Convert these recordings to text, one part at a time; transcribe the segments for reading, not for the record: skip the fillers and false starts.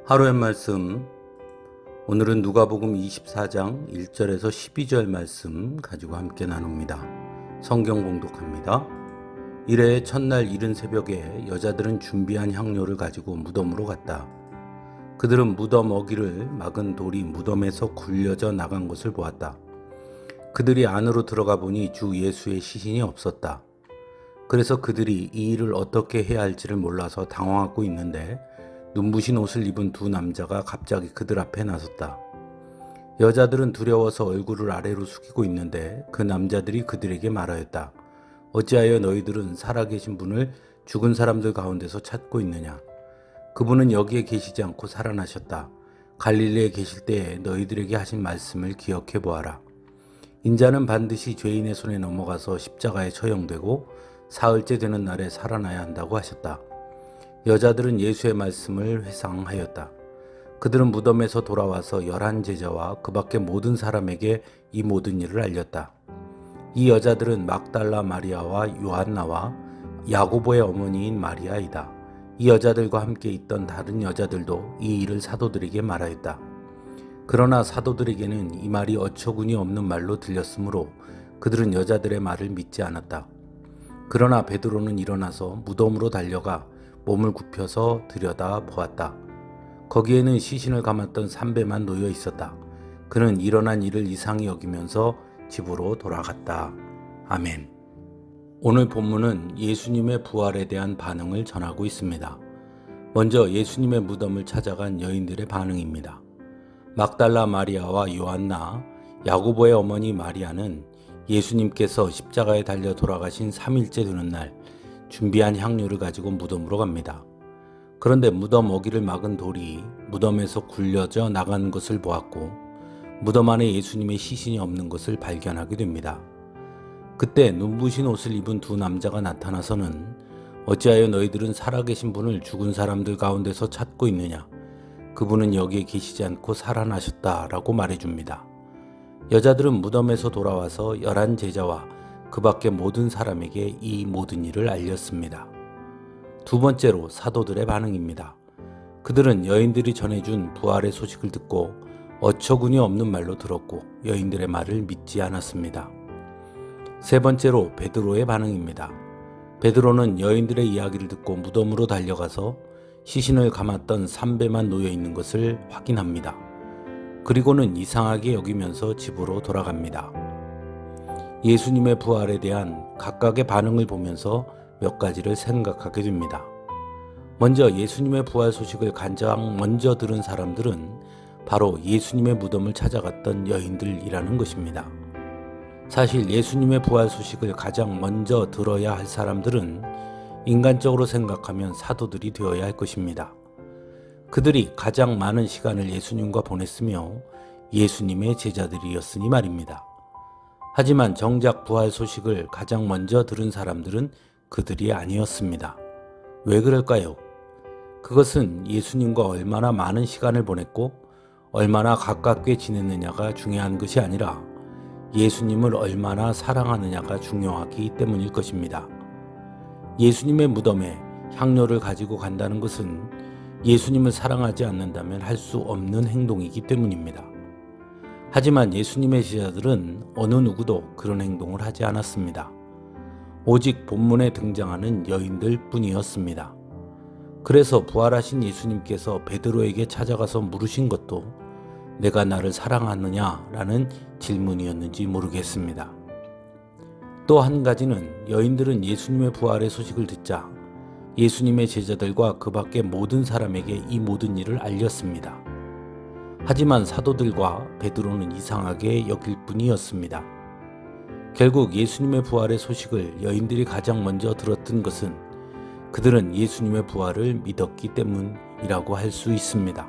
하루의 말씀, 오늘은 누가복음 24장 1절에서 12절 말씀 가지고 함께 나눕니다. 성경 봉독합니다. 이래 첫날 이른 새벽에 여자들은 준비한 향료를 가지고 무덤으로 갔다. 그들은 무덤 어기를 막은 돌이 무덤에서 굴려져 나간 것을 보았다. 그들이 안으로 들어가 보니 주 예수의 시신이 없었다. 그래서 그들이 이 일을 어떻게 해야 할지를 몰라서 당황하고 있는데 눈부신 옷을 입은 두 남자가 갑자기 그들 앞에 나섰다. 여자들은 두려워서 얼굴을 아래로 숙이고 있는데 그 남자들이 그들에게 말하였다. 어찌하여 너희들은 살아계신 분을 죽은 사람들 가운데서 찾고 있느냐? 그분은 여기에 계시지 않고 살아나셨다. 갈릴리에 계실 때에 너희들에게 하신 말씀을 기억해 보아라. 인자는 반드시 죄인의 손에 넘어가서 십자가에 처형되고 사흘째 되는 날에 살아나야 한다고 하셨다. 여자들은 예수의 말씀을 회상하였다. 그들은 무덤에서 돌아와서 11 제자와 그 밖의 모든 사람에게 이 모든 일을 알렸다. 이 여자들은 막달라 마리아와 요한나와 야고보의 어머니인 마리아이다. 이 여자들과 함께 있던 다른 여자들도 이 일을 사도들에게 말하였다. 그러나 사도들에게는 이 말이 어처구니 없는 말로 들렸으므로 그들은 여자들의 말을 믿지 않았다. 그러나 베드로는 일어나서 무덤으로 달려가 몸을 굽혀서 들여다 보았다. 거기에는 시신을 감았던 삼배만 놓여 있었다. 그는 일어난 일을 이상히 여기면서 집으로 돌아갔다. 아멘. 오늘 본문은 예수님의 부활에 대한 반응을 전하고 있습니다. 먼저 예수님의 무덤을 찾아간 여인들의 반응입니다. 막달라 마리아와 요한나, 야고보의 어머니 마리아는 예수님께서 십자가에 달려 돌아가신 3일째 되는 날 준비한 향료를 가지고 무덤으로 갑니다. 그런데 무덤 어기를 막은 돌이 무덤에서 굴려져 나간 것을 보았고 무덤 안에 예수님의 시신이 없는 것을 발견하게 됩니다. 그때 눈부신 옷을 입은 두 남자가 나타나서는 어찌하여 너희들은 살아계신 분을 죽은 사람들 가운데서 찾고 있느냐? 그분은 여기에 계시지 않고 살아나셨다라고 말해줍니다. 여자들은 무덤에서 돌아와서 11 제자와 그 밖의 모든 사람에게 이 모든 일을 알렸습니다. 두 번째로 사도들의 반응입니다. 그들은 여인들이 전해준 부활의 소식을 듣고 어처구니 없는 말로 들었고 여인들의 말을 믿지 않았습니다. 세 번째로 베드로의 반응입니다. 베드로는 여인들의 이야기를 듣고 무덤으로 달려가서 시신을 감았던 삼배만 놓여 있는 것을 확인합니다. 그리고는 이상하게 여기면서 집으로 돌아갑니다. 예수님의 부활에 대한 각각의 반응을 보면서 몇 가지를 생각하게 됩니다. 먼저 예수님의 부활 소식을 가장 먼저 들은 사람들은 바로 예수님의 무덤을 찾아갔던 여인들이라는 것입니다. 사실 예수님의 부활 소식을 가장 먼저 들어야 할 사람들은 인간적으로 생각하면 사도들이 되어야 할 것입니다. 그들이 가장 많은 시간을 예수님과 보냈으며 예수님의 제자들이었으니 말입니다. 하지만 정작 부활 소식을 가장 먼저 들은 사람들은 그들이 아니었습니다. 왜 그럴까요? 그것은 예수님과 얼마나 많은 시간을 보냈고 얼마나 가깝게 지냈느냐가 중요한 것이 아니라 예수님을 얼마나 사랑하느냐가 중요하기 때문일 것입니다. 예수님의 무덤에 향료를 가지고 간다는 것은 예수님을 사랑하지 않는다면 할 수 없는 행동이기 때문입니다. 하지만 예수님의 제자들은 어느 누구도 그런 행동을 하지 않았습니다. 오직 본문에 등장하는 여인들 뿐이었습니다. 그래서 부활하신 예수님께서 베드로에게 찾아가서 물으신 것도 내가 나를 사랑하느냐라는 질문이었는지 모르겠습니다. 또 한 가지는 여인들은 예수님의 부활의 소식을 듣자 예수님의 제자들과 그 밖의 모든 사람에게 이 모든 일을 알렸습니다. 하지만 사도들과 베드로는 이상하게 여길 뿐이었습니다. 결국 예수님의 부활의 소식을 여인들이 가장 먼저 들었던 것은 그들은 예수님의 부활을 믿었기 때문이라고 할 수 있습니다.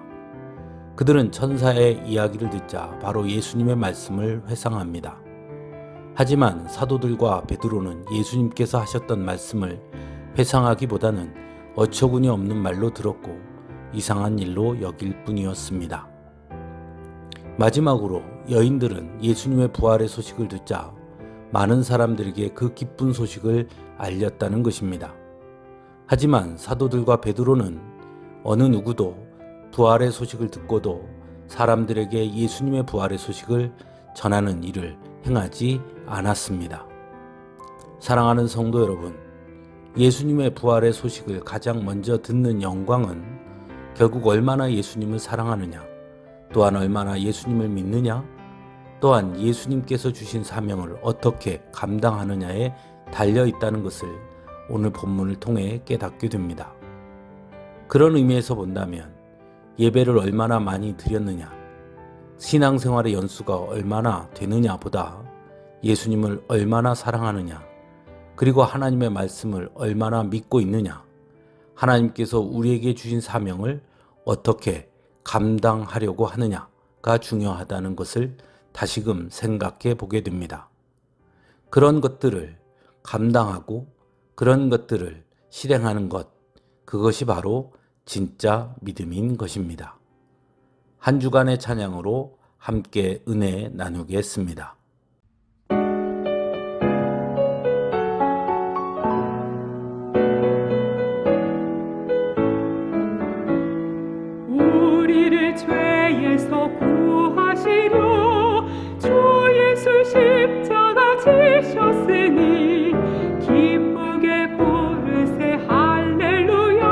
그들은 천사의 이야기를 듣자 바로 예수님의 말씀을 회상합니다. 하지만 사도들과 베드로는 예수님께서 하셨던 말씀을 회상하기보다는 어처구니 없는 말로 들었고 이상한 일로 여길 뿐이었습니다. 마지막으로 여인들은 예수님의 부활의 소식을 듣자 많은 사람들에게 그 기쁜 소식을 알렸다는 것입니다. 하지만 사도들과 베드로는 어느 누구도 부활의 소식을 듣고도 사람들에게 예수님의 부활의 소식을 전하는 일을 행하지 않았습니다. 사랑하는 성도 여러분, 예수님의 부활의 소식을 가장 먼저 듣는 영광은 결국 얼마나 예수님을 사랑하느냐, 또한 얼마나 예수님을 믿느냐, 또한 예수님께서 주신 사명을 어떻게 감당하느냐에 달려 있다는 것을 오늘 본문을 통해 깨닫게 됩니다. 그런 의미에서 본다면 예배를 얼마나 많이 드렸느냐, 신앙생활의 연수가 얼마나 되느냐보다 예수님을 얼마나 사랑하느냐, 그리고 하나님의 말씀을 얼마나 믿고 있느냐, 하나님께서 우리에게 주신 사명을 어떻게 감당하려고 하느냐가 중요하다는 것을 다시금 생각해 보게 됩니다. 그런 것들을 감당하고 그런 것들을 실행하는 것, 그것이 바로 진짜 믿음인 것입니다. 한 주간의 찬양으로 함께 은혜 나누겠습니다. 우리를 죄에서 구하시려 주 예수 십자가 지셨으니 기쁘게 부르세 할렐루야.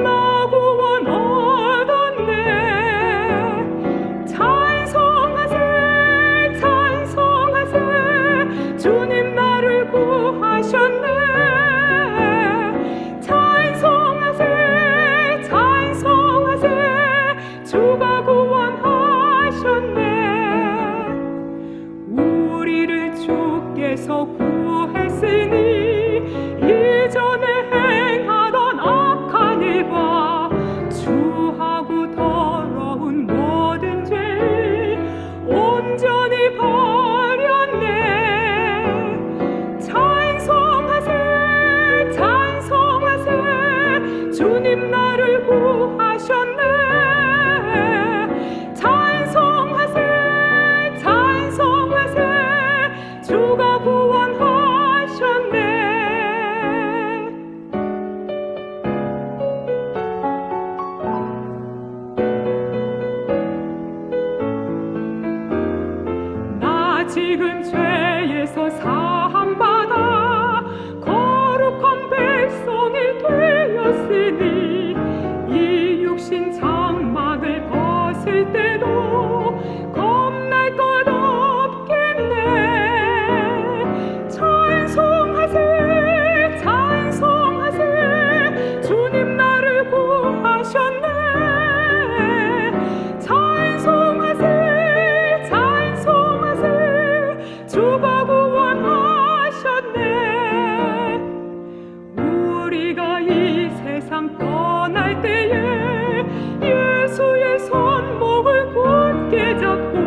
나 구원 얻었네. 찬송하세 찬송하세 주님 나를 구하셨네. 찬송하세 찬송하세 주가 구원하셨네. 우리를 주께서 구했으니 이전에 행하던 악한 일과 주하고 더러운 모든 죄 온전히 버렸네. 찬송하세 찬송하세 주님 나를 구하셨네. 찬송하세 찬송하세 주가 구원하셨네. 나 지금 죄에서 사함받아 거룩한 백성이 되었으니 이 육신 장막을 벗을 때도 겁날 것 없겠네. 찬송하세 찬송하세 주님 나를 구하셨네. 찬송하세 찬송하세 주가 구원하셨네. 우리가 이 세상 떠날 때에 예수의 손목을 굳게 잡고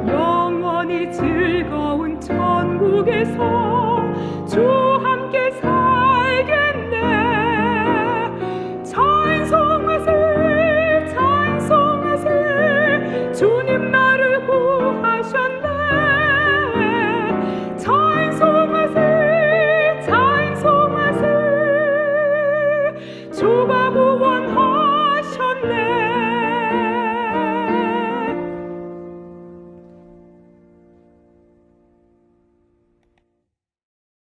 영원히 즐거운 천국에서